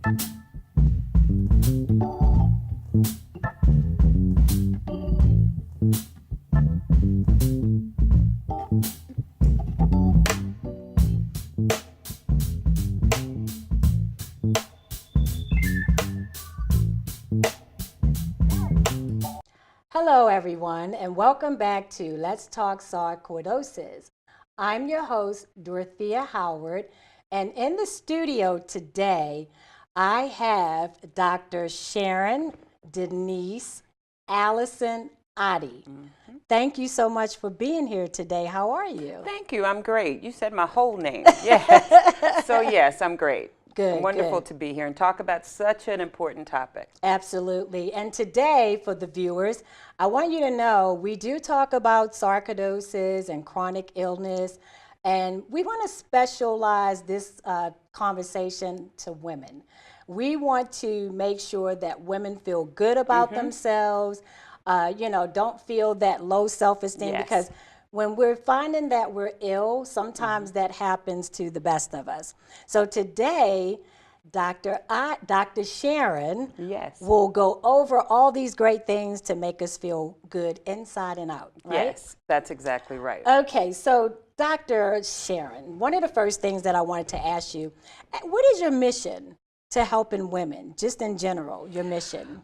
Hello, everyone, and welcome back to Let's Talk Sarcoidosis. I'm your host, Dorothea Howard, and in the studio today, I have Dr. Sharon Denise Allison Ottey. Thank you so much for being here today. How are you? Thank you. I'm great. You said my whole name. Yes. So yes, I'm great. Good. Wonderful good. to be here and talk about such an important topic. Absolutely. And today, for the viewers, I want you to know we do talk about sarcoidosis and chronic illness, and we want to specialize this conversation to women. We want to make sure that women feel good about themselves, don't feel that low self-esteem, Yes. because when we're finding that we're ill, sometimes that happens to the best of us. So today, Dr. Sharon Yes. will go over all these great things to make us feel good inside and out, right? Yes, that's exactly right. Okay, so Dr. Sharon, one of the first things that I wanted to ask you, what is your mission to helping women, just in general, your mission?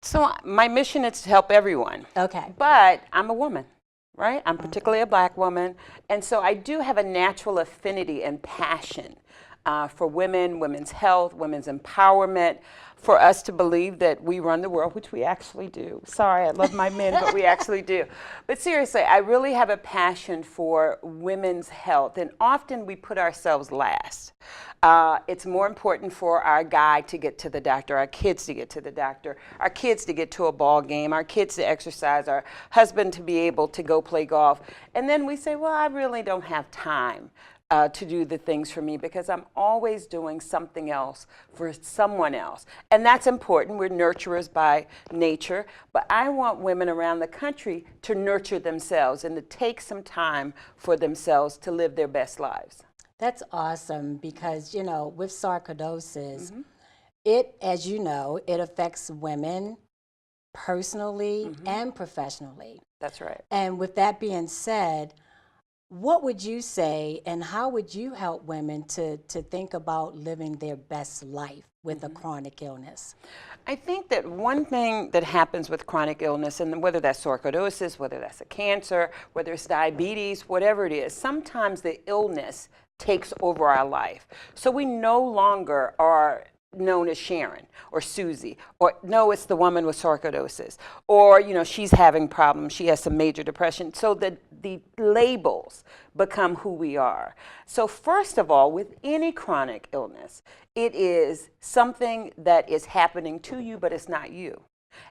So my mission is to help everyone. Okay. But I'm a woman, right? I'm particularly a black woman. And so I do have a natural affinity and passion for women, women's health, women's empowerment, for us to believe that we run the world, which we actually do. Sorry, I love my men, but we actually do. But seriously, I really have a passion for women's health, and often we put ourselves last. It's more important for our guy to get to the doctor, our kids to get to the doctor, our kids to get to a ball game, our kids to exercise, our husband to be able to go play golf. And then we say, well, I really don't have time to do the things for me because I'm always doing something else for someone else. And that's important. We're nurturers by nature. But I want women around the country to nurture themselves and to take some time for themselves to live their best lives. That's awesome because, with sarcoidosis, it, as you know, it affects women personally and professionally. That's right. And with that being said, what would you say and how would you help women to think about living their best life with a chronic illness? I think that one thing that happens with chronic illness, and whether that's sarcoidosis, whether that's a cancer, whether it's diabetes, whatever it is, sometimes the illness takes over our life. So we no longer are known as Sharon or Susie, or no, it's the woman with sarcoidosis, or she's having problems, she has some major depression. So the labels become who we are. So first of all, with any chronic illness, it is something that is happening to you, but it's not you.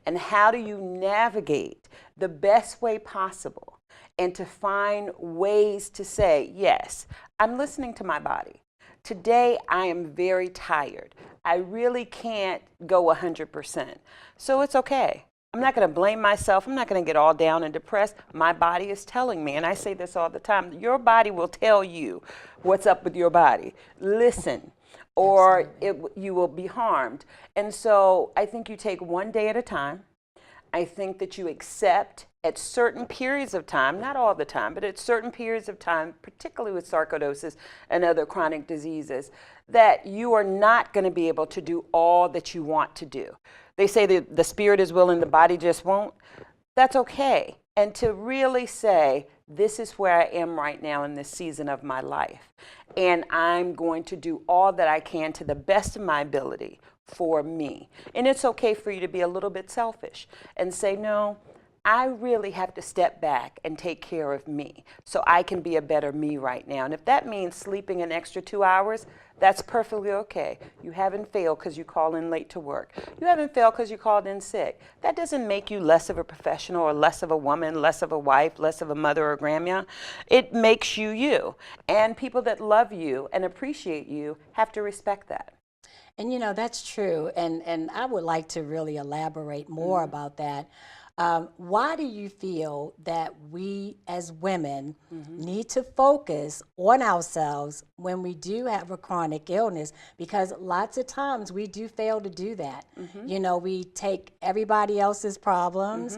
And how do you navigate the best way possible and to find ways to say, yes, I'm listening to my body. Today, I am very tired. I really can't go 100%. So it's okay. I'm not going to blame myself. I'm not going to get all down and depressed. My body is telling me, and I say this all the time, your body will tell you what's up with your body. Listen, or you will be harmed. And so I think you take one day at a time. I think that you accept at certain periods of time, not all the time, but at certain periods of time, particularly with sarcoidosis and other chronic diseases, that you are not going to be able to do all that you want to do. They say that the spirit is willing, the body just won't. That's okay. And to really say, this is where I am right now in this season of my life. And I'm going to do all that I can to the best of my ability for me. And it's okay for you to be a little bit selfish and say, no, I really have to step back and take care of me so I can be a better me right now. And if that means sleeping an extra 2 hours, that's perfectly okay. You haven't failed because you called in late to work. You haven't failed because you called in sick. That doesn't make you less of a professional or less of a woman, less of a wife, less of a mother or grandma. It makes you you. And people that love you and appreciate you have to respect that. And that's true. And I would like to really elaborate more about that. Why do you feel that we as women need to focus on ourselves when we do have a chronic illness? Because lots of times we do fail to do that. You know, we take everybody else's problems,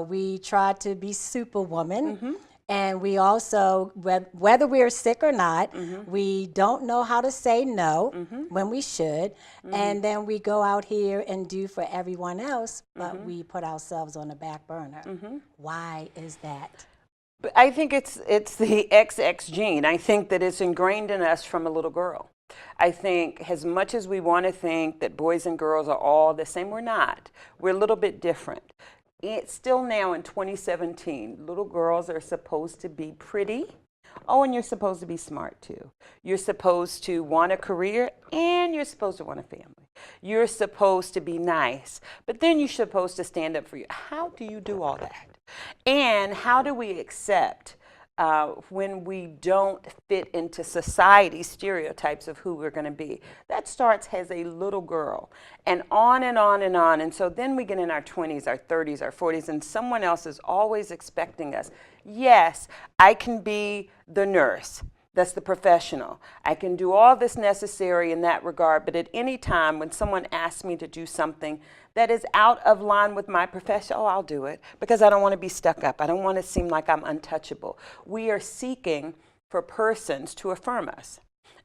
we try to be superwoman. And we also, whether we're sick or not, we don't know how to say no when we should. And then we go out here and do for everyone else, but we put ourselves on the back burner. Why is that? But I think it's the XX gene. I think that it's ingrained in us from a little girl. I think as much as we want to think that boys and girls are all the same, we're not. We're a little bit different. It's still now in 2017, little girls are supposed to be pretty. Oh, and you're supposed to be smart too. You're supposed to want a career and you're supposed to want a family. You're supposed to be nice, but then you're supposed to stand up for you. How do you do all that? And how do we accept when we don't fit into society's stereotypes of who we're going to be? That starts as a little girl and on and on and on. And so then we get in our 20s, our 30s, our 40s, and someone else is always expecting us. Yes, I can be the nurse. That's the professional. I can do all this necessary in that regard, but at any time when someone asks me to do something that is out of line with my profession, oh, I'll do it because I don't want to be stuck up. I don't want to seem like I'm untouchable. We are seeking for persons to affirm us.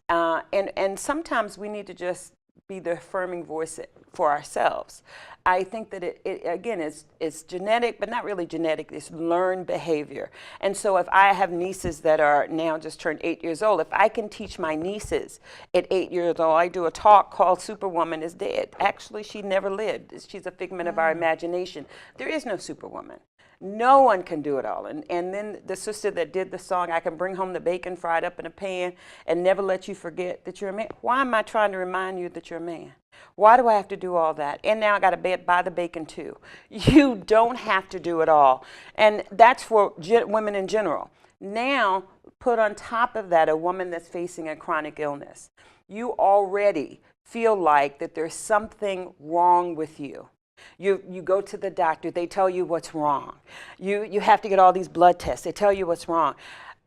And sometimes we need to just be the affirming voice for ourselves. I think that it again, is genetic, but not really genetic. It's learned behavior. And so if I have nieces that are now just turned 8 years old, if I can teach my nieces at 8 years old, I do a talk called Superwoman is Dead. Actually, she never lived. She's a figment of our imagination. There is no superwoman. No one can do it all. And then the sister that did the song, I can bring home the bacon fried up in a pan and never let you forget that you're a man. Why am I trying to remind you that you're a man? Why do I have to do all that? And now I got to buy the bacon too. You don't have to do it all. And that's for women in general. Now, put on top of that a woman that's facing a chronic illness. You already feel like that there's something wrong with you. You go to the doctor, they tell you what's wrong. You have to get all these blood tests, they tell you what's wrong.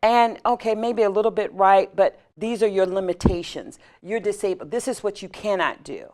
And okay, maybe a little bit right, but these are your limitations. You're disabled. This is what you cannot do.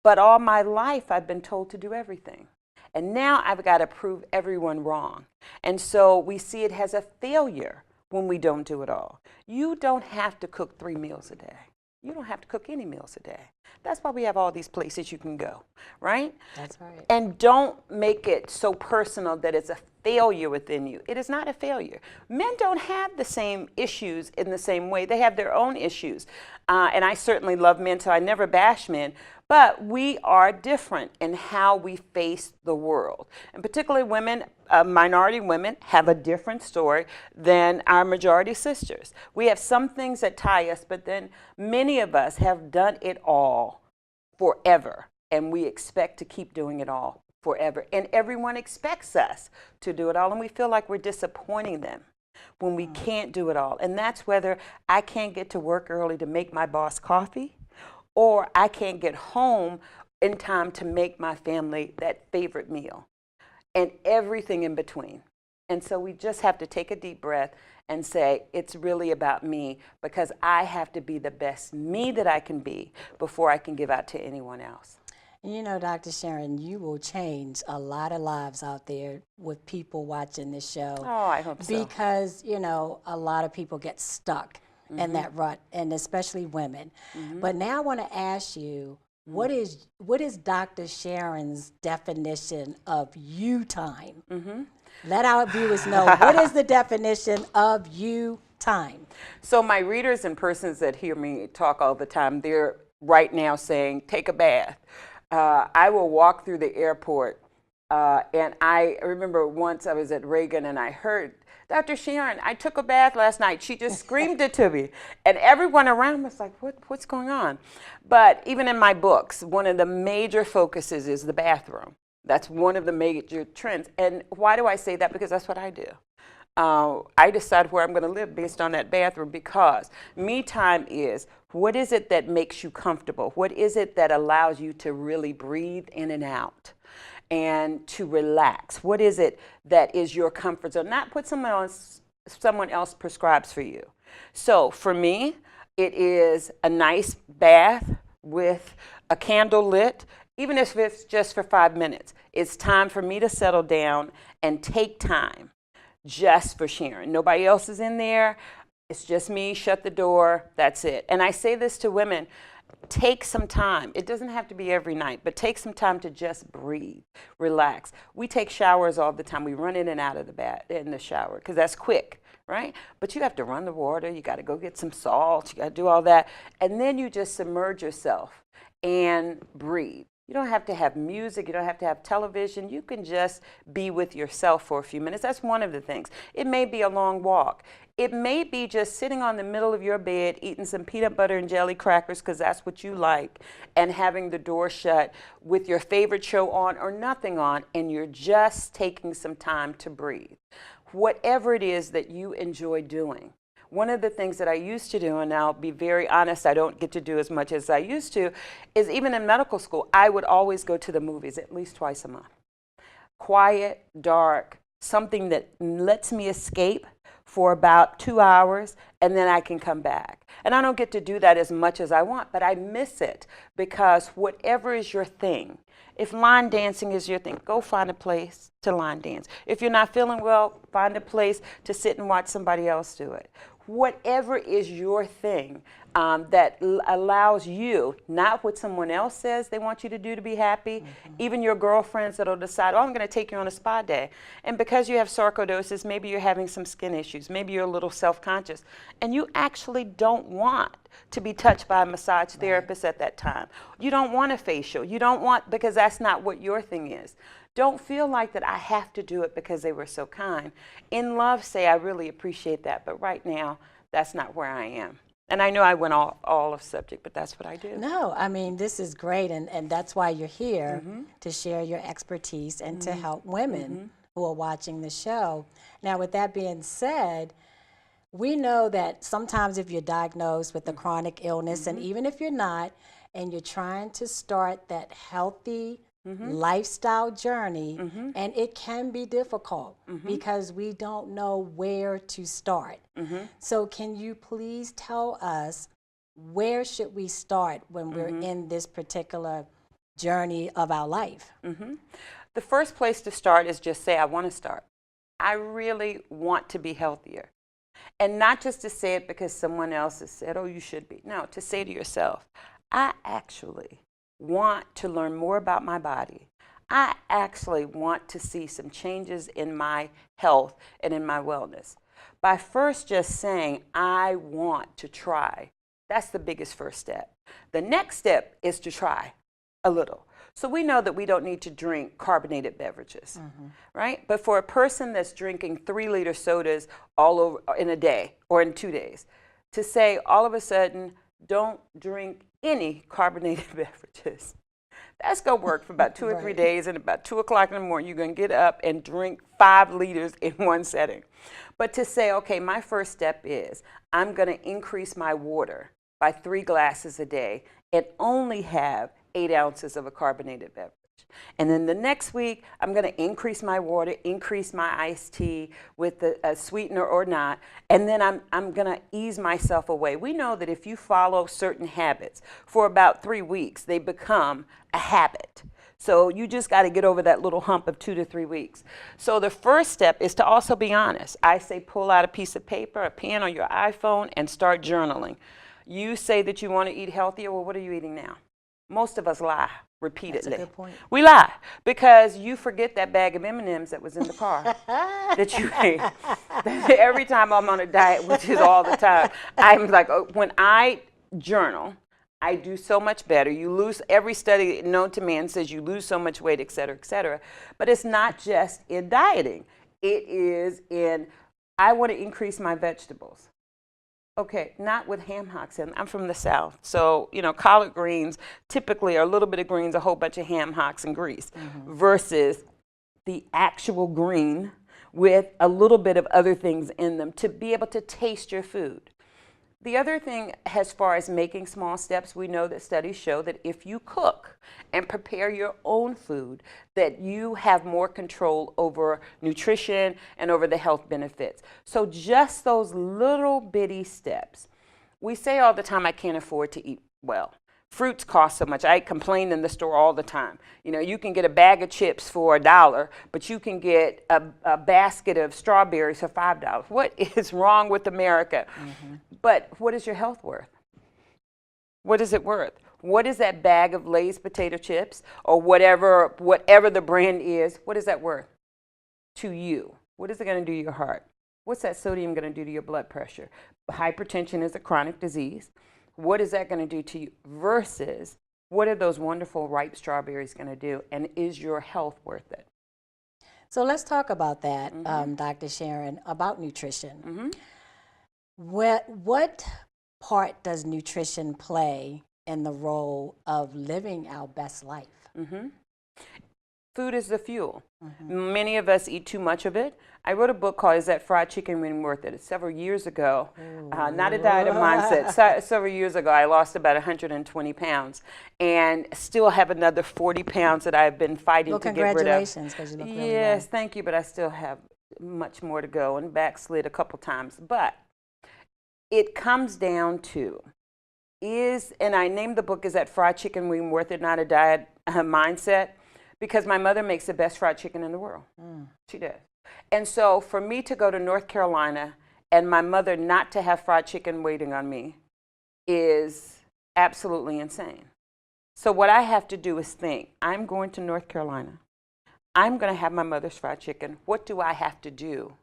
But all my life, I've been told to do everything. And now I've got to prove everyone wrong. And so we see it as a failure when we don't do it all. You don't have to cook 3 meals a day. You don't have to cook any meals a day. That's why we have all these places you can go, right? That's right. And don't make it so personal that it's a failure within you. It is not a failure. Men don't have the same issues in the same way. They have their own issues. And I certainly love men, so I never bash men. But we are different in how we face the world. And particularly women, minority women, have a different story than our majority sisters. We have some things that tie us, but then many of us have done it all forever. And we expect to keep doing it all forever. And everyone expects us to do it all. And we feel like we're disappointing them when we can't do it all. And that's whether I can't get to work early to make my boss coffee, or I can't get home in time to make my family that favorite meal, and everything in between. And so we just have to take a deep breath and say, it's really about me, because I have to be the best me that I can be before I can give out to anyone else. You know, Dr. Sharon, you will change a lot of lives out there with people watching this show. Oh, I hope so. Because, you know, a lot of people get stuck in that rut, and especially women. But now I want to ask you, what is Dr. Sharon's definition of you time? Let our viewers know, what is the definition of you time? So my readers and persons that hear me talk all the time, they're right now saying, take a bath. I will walk through the airport, and I remember once I was at Reagan and I heard, Dr. Sharon, I took a bath last night. She just screamed it to me. And everyone around was like, what's going on? But even in my books, one of the major focuses is the bathroom. That's one of the major trends. And why do I say that? Because that's what I do. I decide where I'm going to live based on that bathroom, because me time is, what is it that makes you comfortable? What is it that allows you to really breathe in and out? and to relax. What is it that is your comfort zone? Not what someone else prescribes for you. So for me, it is a nice bath with a candle lit, even if it's just for 5 minutes. It's time for me to settle down and take time just for Sharon. Nobody else is in there. It's just me, shut the door, that's it. And I say this to women, take some time. It doesn't have to be every night, but take some time to just breathe, relax. We take showers all the time. We run in and out of the bath in the shower because that's quick, right? But you have to run the water. You got to go get some salt. You got to do all that. And then you just submerge yourself and breathe. You don't have to have music. You don't have to have television. You can just be with yourself for a few minutes. That's one of the things. It may be a long walk. It may be just sitting on the middle of your bed, eating some peanut butter and jelly crackers because that's what you like, and having the door shut with your favorite show on or nothing on, and you're just taking some time to breathe. Whatever it is that you enjoy doing. One of the things that I used to do, and I'll be very honest, I don't get to do as much as I used to, is even in medical school, I would always go to the movies at least twice a month. Quiet, dark, something that lets me escape for about 2 hours, and then I can come back. And I don't get to do that as much as I want, but I miss it because whatever is your thing, if line dancing is your thing, go find a place to line dance. If you're not feeling well, find a place to sit and watch somebody else do it. Whatever is your thing that allows you, not what someone else says they want you to do to be happy, even your girlfriends that'll decide, oh, I'm going to take you on a spa day. And because you have sarcoidosis, maybe you're having some skin issues, maybe you're a little self-conscious, and you actually don't want to be touched by a massage therapist at that time. You don't want a facial. You don't want, because that's not what your thing is. Don't feel like that I have to do it because they were so kind. In love, say, I really appreciate that, but right now, that's not where I am. And I know I went all off subject, but that's what I do. No, I mean, this is great, and that's why you're here, to share your expertise and to help women who are watching the show. Now, with that being said, we know that sometimes if you're diagnosed with a chronic illness, and even if you're not, and you're trying to start that healthy lifestyle journey, and it can be difficult because we don't know where to start. So can you please tell us, where should we start when we're in this particular journey of our life? The first place to start is just say, I want to start. I really want to be healthier. And not just to say it because someone else has said, oh, you should be. No, to say to yourself, I actually want to learn more about my body. I actually want to see some changes in my health and in my wellness. By first just saying, I want to try, that's the biggest first step. The next step is to try a little. So we know that we don't need to drink carbonated beverages, right? But for a person that's drinking 3-liter sodas all over in a day or in 2 days, to say all of a sudden, don't drink any carbonated beverages. That's going to work for about 2 or 3 days, and about 2 o'clock in the morning, you're going to get up and drink 5 liters in one setting. But to say, okay, my first step is I'm going to increase my water by 3 glasses a day and only have 8 ounces of a carbonated beverage. And then the next week, I'm going to increase my water, increase my iced tea with a sweetener or not, and then I'm going to ease myself away. We know that if you follow certain habits for about 3 weeks, they become a habit. So you just got to get over that little hump of 2 to 3 weeks. So the first step is to also be honest. I say pull out a piece of paper, a pen, or your iPhone, and start journaling. You say that you want to eat healthier. Well, what are you eating now? Most of us lie repeatedly. That's a good point. We lie because you forget that bag of M&Ms that was in the car that you ate. Every time I'm on a diet, which is all the time, I'm like, oh, when I journal, I do so much better. You lose, every study known to man says you lose so much weight, et cetera, et cetera. But it's not just in dieting. It is in, I want to increase my vegetables. Okay, not with ham hocks. And I'm from the South. So, you know, collard greens typically are a little bit of greens, a whole bunch of ham hocks and grease, versus the actual green with a little bit of other things in them to be able to taste your food. The other thing, as far as making small steps, we know that studies show that if you cook and prepare your own food, that you have more control over nutrition and over the health benefits. So just those little bitty steps. We say all the time, I can't afford to eat well. Fruits cost so much. I complain in the store all the time. You know, you can get a bag of chips for $1, but you can get a basket of strawberries for $5. What is wrong with America? Mm-hmm. But what is your health worth? What is it worth? What is that bag of Lay's potato chips or whatever the brand is? What is that worth to you? What is it going to do to your heart? What's that sodium going to do to your blood pressure? Hypertension is a chronic disease. What is that going to do to you versus what are those wonderful ripe strawberries going to do? And is your health worth it? So let's talk about that, mm-hmm. Dr. Sharon, about nutrition. Mm-hmm. What part does nutrition play in the role of living our best life? Mm-hmm. Food is the fuel. Mm-hmm. Many of us eat too much of it. I wrote a book called Is That Fried Chicken Really Worth It? It's several years ago. Not a diet of mindset. Several years ago, I lost about 120 pounds and still have another 40 pounds that I've been fighting to get rid of. Congratulations, because you look really Yes, well. thank you, but I still have much more to go and backslid a couple times. But it comes down to and I named the book Is That Fried Chicken Really Worth It? Not a diet mindset, because my mother makes the best fried chicken in the world. She does. And so for me to go to North Carolina and my mother not to have fried chicken waiting on me is absolutely insane. So what I have to do is think, I'm going to North Carolina. I'm going to have my mother's fried chicken. What do I have to do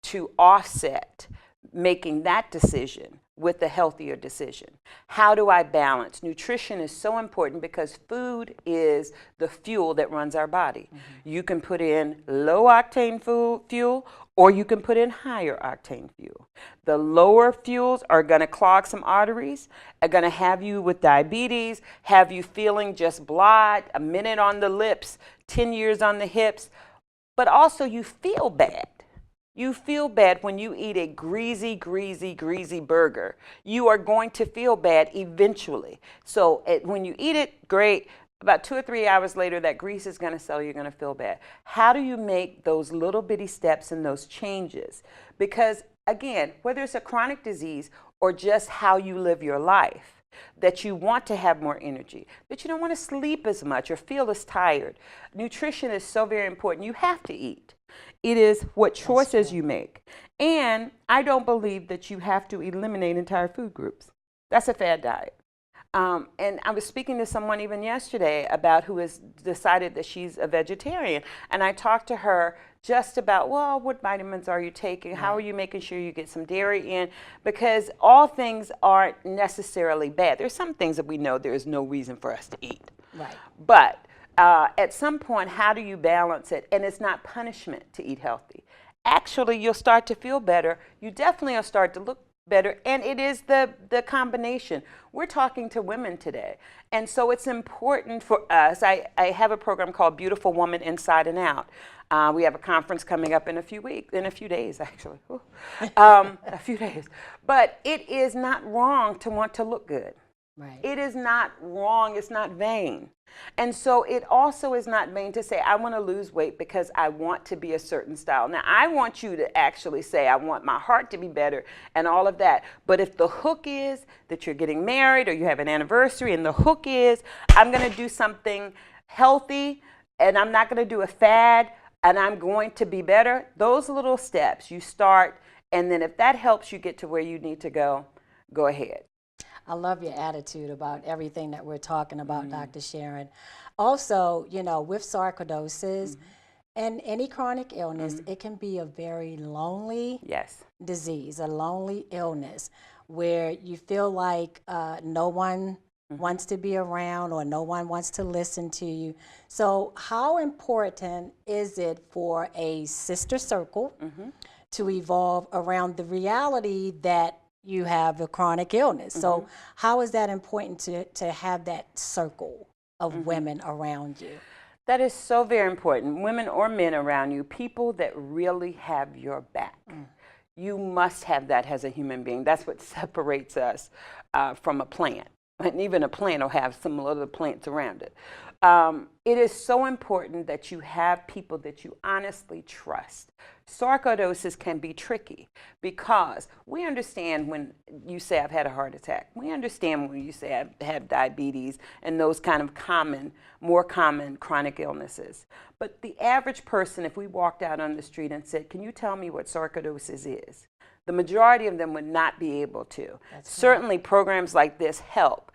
to offset making that decision with a healthier decision? How do I balance? Nutrition is so important because food is the fuel that runs our body. Mm-hmm. You can put in low octane fuel or you can put in higher octane fuel. The lower fuels are going to clog some arteries, are going to have you with diabetes, have you feeling just blah, a minute on the lips, 10 years on the hips, but also you feel bad. You feel bad when you eat a greasy burger. You are going to feel bad eventually. So when you eat it, great. About 2 or 3 hours later, that grease is going to settle. You're going to feel bad. How do you make those little bitty steps and those changes? Because, again, whether it's a chronic disease or just how you live your life, that you want to have more energy, that you don't want to sleep as much or feel as tired. Nutrition is so very important. You have to eat. It is what choices you make. And I don't believe that you have to eliminate entire food groups. That's a fad diet. And I was speaking to someone even yesterday about who has decided that she's a vegetarian. And I talked to her just about, well, what vitamins are you taking? How are you making sure you get some dairy in? Because all things aren't necessarily bad. There's some things that we know there is no reason for us to eat. Right. But at some point, how do you balance it? And it's not punishment to eat healthy. Actually, you'll start to feel better. You definitely will start to look better. And it is the combination. We're talking to women today. And so it's important for us. I have a program called Beautiful Woman Inside and Out. We have a conference coming up in a few days, actually. A few days. But it is not wrong to want to look good. Right. It is not wrong. It's not vain. And so it also is not vain to say, I want to lose weight because I want to be a certain style. Now, I want you to actually say, I want my heart to be better and all of that. But if the hook is that you're getting married or you have an anniversary and the hook is, I'm going to do something healthy and I'm not going to do a fad and I'm going to be better, those little steps you start. And then if that helps you get to where you need to go ahead. I love your attitude about everything that we're talking about, Dr. Sharon. Also, you know, with sarcoidosis and any chronic illness, it can be a very lonely disease, a lonely illness where you feel like no one wants to be around or no one wants to listen to you. So how important is it for a sister circle to evolve around the reality that you have a chronic illness? So how is that important to have that circle of women around you? That is so very important. Women or men around you, people that really have your back. You must have that as a human being. That's what separates us from a plant. And even a plant will have some other plants around it. It is so important that you have people that you honestly trust. Sarcoidosis can be tricky because we understand when you say I've had a heart attack. We understand when you say I have diabetes and those kind of more common chronic illnesses. But the average person, if we walked out on the street and said, can you tell me what sarcoidosis is? The majority of them would not be able to. Certainly programs like this help,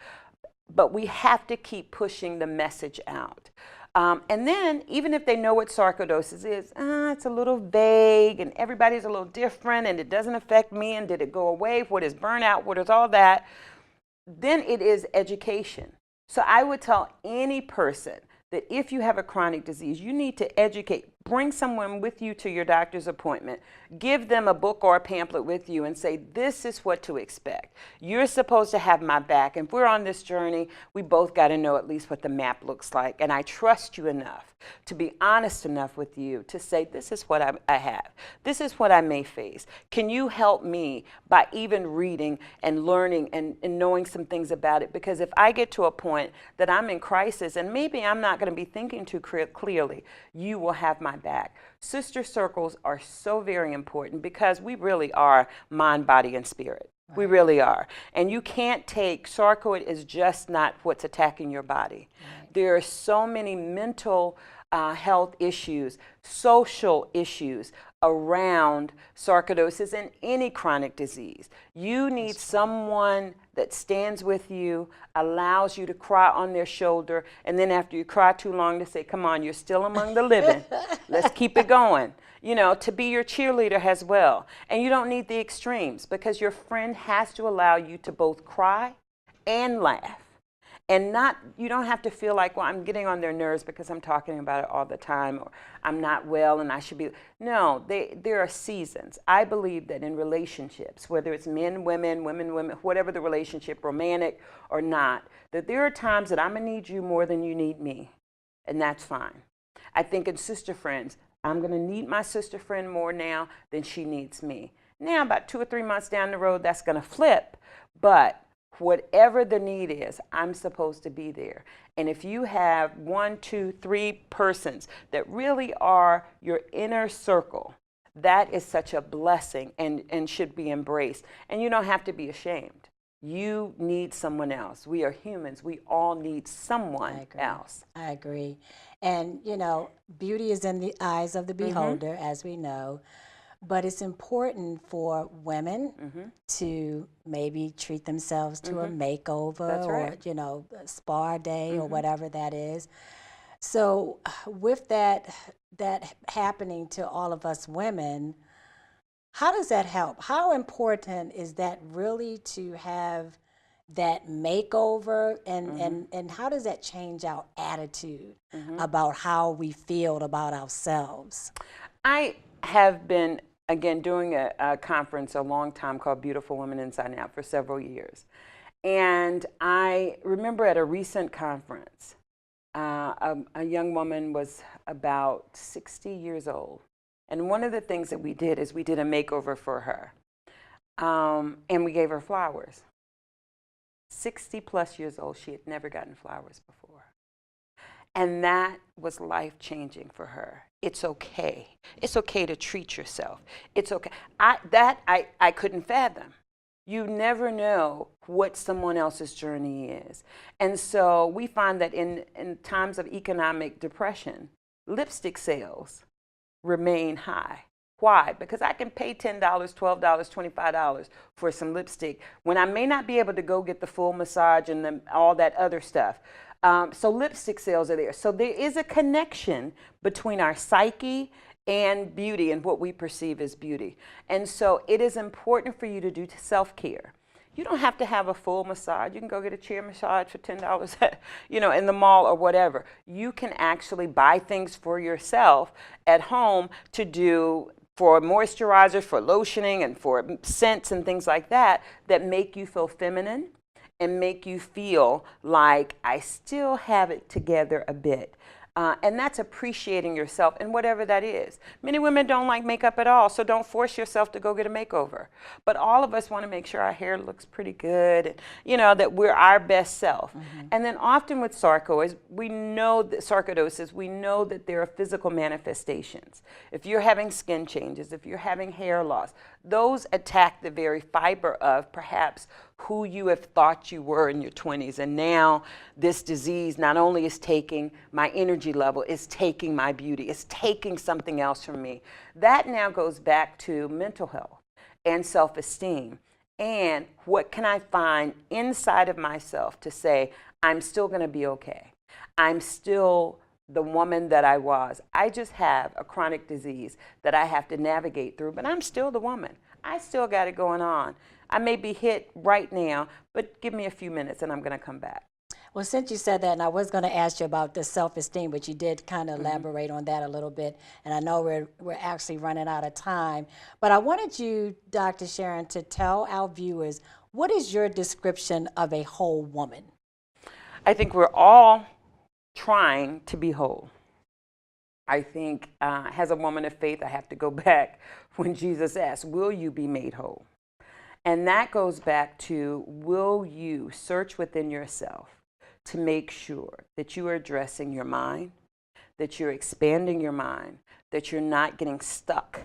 but we have to keep pushing the message out. And then, even if they know what sarcoidosis is, it's a little vague, and everybody's a little different, and it doesn't affect me, and did it go away? What is burnout? What is all that? Then it is education. So I would tell any person that if you have a chronic disease, you need to educate. Bring someone with you to your doctor's appointment. Give them a book or a pamphlet with you and say, this is what to expect. You're supposed to have my back. And if we're on this journey, we both got to know at least what the map looks like. And I trust you enough to be honest enough with you to say, this is what I have. This is what I may face. Can you help me by even reading and learning and knowing some things about it? Because if I get to a point that I'm in crisis and maybe I'm not going to be thinking too clearly, you will have my back. Sister circles are so very important because we really are mind, body, and spirit. Right. We really are. And you can't take, sarcoid is just not what's attacking your body. Right. There are so many mental health issues, social issues around sarcoidosis and any chronic disease. You need someone that stands with you, allows you to cry on their shoulder, and then after you cry too long to say, come on, you're still among the living. Let's keep it going. You know, to be your cheerleader as well. And you don't need the extremes because your friend has to allow you to both cry and laugh. And you don't have to feel like, well, I'm getting on their nerves because I'm talking about it all the time, or I'm not well and I should be. No, there are seasons. I believe that in relationships, whether it's men, women, whatever the relationship, romantic or not, that there are times that I'm going to need you more than you need me. And that's fine. I think in sister friends, I'm going to need my sister friend more now than she needs me. Now, about 2 or 3 months down the road, that's going to flip, but whatever the need is, I'm supposed to be there. And if you have 1, 2, 3 persons that really are your inner circle, that is such a blessing and should be embraced. And you don't have to be ashamed. You need someone else. We are humans. We all need someone else. I agree. And, you know, beauty is in the eyes of the beholder, as we know. But it's important for women to maybe treat themselves to a makeover or, you know, a spa day or whatever that is. So with that happening to all of us women, how does that help? How important is that really to have that makeover and how does that change our attitude about how we feel about ourselves? I have been again, doing a conference a long time called Beautiful Women Inside and Out for several years. And I remember at a recent conference, a young woman was about 60 years old. And one of the things that we did is we did a makeover for her. And we gave her flowers. 60 plus years old, she had never gotten flowers before. And that was life-changing for her. It's okay. It's okay to treat yourself. It's okay. I couldn't fathom. You never know what someone else's journey is. And so we find that in times of economic depression, lipstick sales remain high. Why? Because I can pay $10, $12, $25 for some lipstick when I may not be able to go get the full massage and all that other stuff. So lipstick sales are there. So there is a connection between our psyche and beauty and what we perceive as beauty. And so it is important for you to do self-care. You don't have to have a full massage. You can go get a chair massage for $10, you know, in the mall or whatever. You can actually buy things for yourself at home to do for moisturizers, for lotioning, and for scents and things like that that make you feel feminine and make you feel like I still have it together a bit. And that's appreciating yourself and whatever that is. Many women don't like makeup at all, so don't force yourself to go get a makeover. But all of us want to make sure our hair looks pretty good, and, you know, that we're our best self. And then often with sarcoidosis, we know that there are physical manifestations. If you're having skin changes, if you're having hair loss, those attack the very fiber of perhaps who you have thought you were in your 20s. And now this disease not only is taking my energy level, it's taking my beauty, it's taking something else from me. That now goes back to mental health and self-esteem. And what can I find inside of myself to say, I'm still going to be okay. I'm still the woman that I was. I just have a chronic disease that I have to navigate through, but I'm still the woman. I still got it going on. I may be hit right now, but give me a few minutes and I'm going to come back. Well, since you said that, and I was going to ask you about the self-esteem, but you did kind of elaborate on that a little bit, and I know we're actually running out of time. But I wanted you, Dr. Sharon, to tell our viewers, what is your description of a whole woman? I think we're all trying to be whole. I think as a woman of faith, I have to go back when Jesus asked, will you be made whole? And that goes back to, will you search within yourself to make sure that you are addressing your mind, that you're expanding your mind, that you're not getting stuck,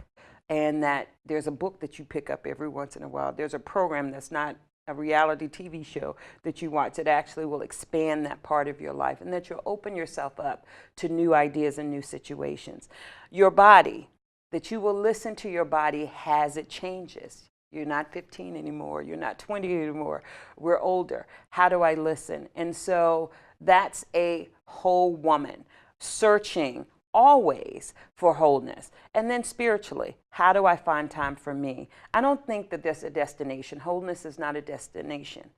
and that there's a book that you pick up every once in a while. There's a program that's not a reality TV show that you watch that actually will expand that part of your life, and that you'll open yourself up to new ideas and new situations. Your body, that you will listen to your body as it changes. You're not 15 anymore. You're not 20 anymore. We're older. How do I listen? And so that's a whole woman searching always for wholeness. And then spiritually, how do I find time for me? I don't think that there's a destination. Wholeness is not a destination.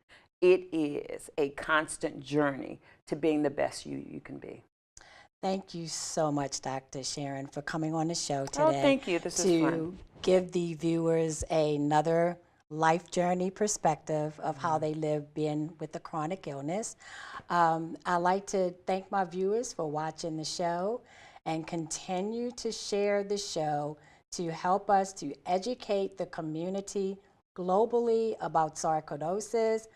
It is a constant journey to being the best you can be. Thank you so much, Dr. Sharon, for coming on the show today. Oh, thank you. This is fun. To give the viewers another life journey perspective of how they live being with the chronic illness. I'd like to thank my viewers for watching the show, and continue to share the show to help us to educate the community globally about sarcoidosis.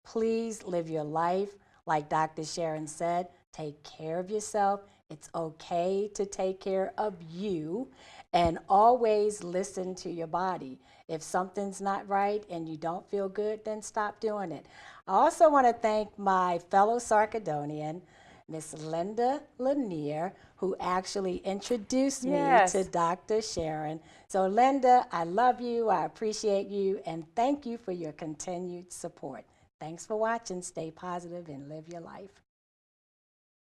Please live your life like Dr. Sharon said. Take care of yourself. It's okay to take care of you, and always listen to your body. If something's not right and you don't feel good, then stop doing it. I also want to thank my fellow Sarcoidonian, Miss Linda Lanier, who actually introduced me to Dr. Sharon. So Linda, I love you, I appreciate you, and thank you for your continued support. Thanks for watching. Stay positive and live your life.